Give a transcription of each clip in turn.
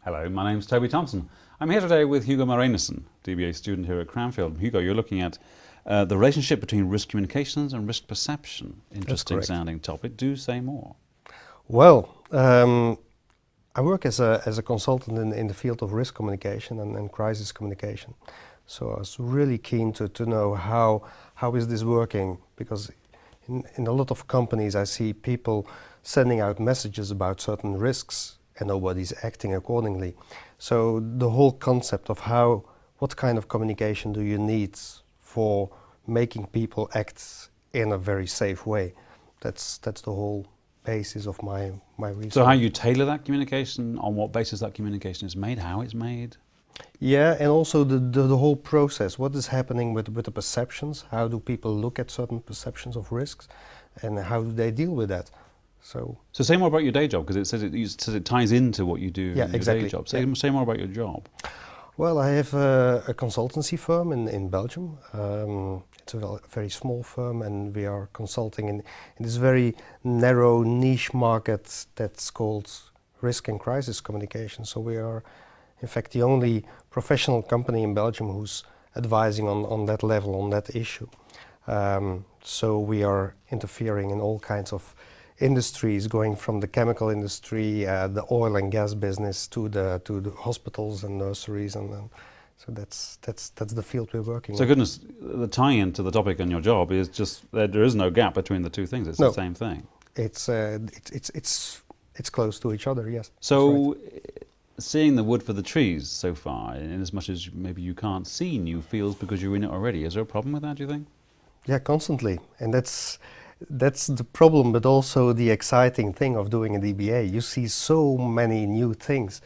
Hello, my name's Toby Thompson. I'm here today with Hugo Marynissen, DBA student here at Cranfield. Hugo, you're looking at the relationship between risk communications and risk perception. Interesting sounding topic. Do say more. Well, I work as a consultant in the field of risk communication and crisis communication. So I was really keen to know how is this working, because in a lot of companies I see people sending out messages about certain risks and nobody's acting accordingly. So the whole concept of what kind of communication do you need for making people act in a very safe way, that's the whole basis of my research. So how you tailor that communication, on what basis that communication is made, how it's made? Yeah, and also the whole process. What is happening with the perceptions? How do people look at certain perceptions of risks, and how do they deal with that? So say more about your day job, because it says it ties into what you do in your day job. Say more about your job. Well, I have a consultancy firm in Belgium. It's a very small firm, and we are consulting in this very narrow niche market that's called risk and crisis communication. So we are, in fact, the only professional company in Belgium who's advising on that level, on that issue. So we are interfering in all kinds of industries, going from the chemical industry, the oil and gas business, to the hospitals and nurseries, and so that's the field we're working in. So goodness, the tie-in to the topic on your job is just that there is no gap between the two things. It's the same thing. It's close to each other. Yes. So, seeing the wood for the trees so far, in as much as maybe you can't see new fields because you're in it already, is there a problem with that, do you think? Yeah, constantly, and that's the problem, but also the exciting thing of doing a DBA. You see so many new things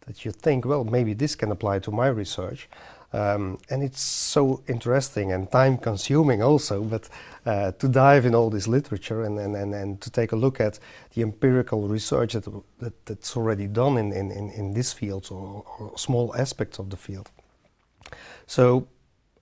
that you think, well, maybe this can apply to my research. And it's so interesting and time consuming also, but to dive in all this literature and to take a look at the empirical research that's already done in this field, or small aspects of the field. So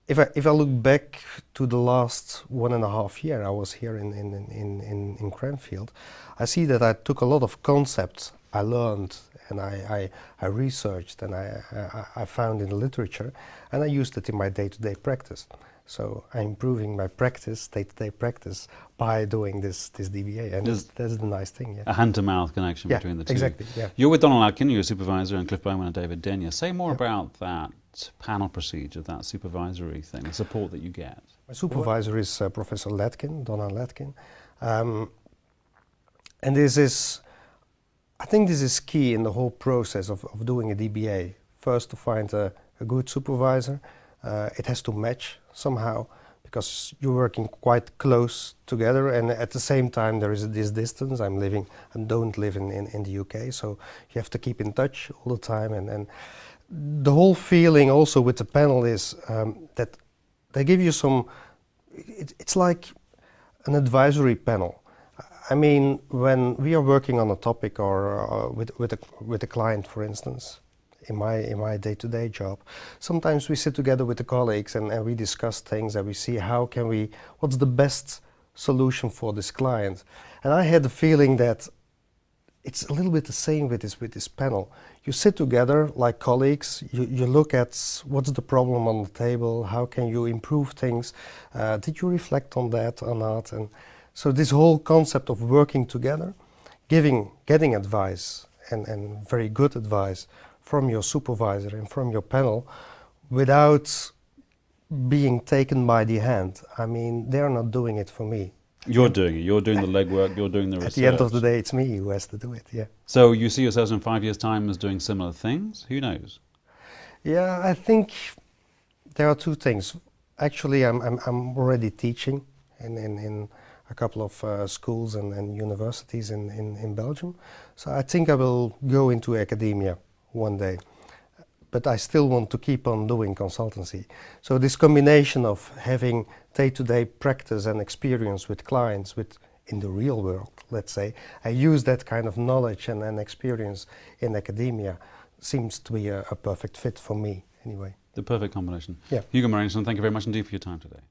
if I look back to the last 1.5 years I was here in Cranfield, I see that I took a lot of concepts I learned and I researched and I found in the literature, and I used it in my day-to-day practice. So I'm improving my practice, day-to-day practice, by doing this DBA, and that's the nice thing. Yeah. A hand-to-mouth connection between the two. Exactly. Yeah. You're with Donald Atkin, you're a supervisor, and Cliff Bowman and David Denyer. Say more about that panel procedure, that supervisory thing, the support that you get. My supervisor is Professor Latkin, Donald Latkin, and I think this is key in the whole process of doing a DBA. First, to find a good supervisor. It has to match somehow, because you're working quite close together, and at the same time there is this distance. I don't live in the UK, so you have to keep in touch all the time. And the whole feeling also with the panel is that they give you it's like an advisory panel. I mean, when we are working on a topic or with a client, for instance, in my day-to-day job, sometimes we sit together with the colleagues and we discuss things, and we see what's the best solution for this client. And I had the feeling that it's a little bit the same with this panel. You sit together like colleagues, you look at what's the problem on the table, how can you improve things, did you reflect on that or not? And so this whole concept of working together, getting advice and very good advice from your supervisor and from your panel without being taken by the hand. I mean, they're not doing it for me. You're doing it. You're doing the legwork. You're doing the research. At the end of the day, it's me who has to do it, yeah. So you see yourselves in 5 years' time as doing similar things? Who knows? Yeah, I think there are two things. Actually, I'm already teaching in a couple of schools and universities in Belgium. So I think I will go into academia one day. But I still want to keep on doing consultancy. So this combination of having day-to-day practice and experience with clients in the real world, let's say, I use that kind of knowledge and experience in academia seems to be a perfect fit for me anyway. The perfect combination. Yeah. Hugo Marynissen, thank you very much indeed for your time today.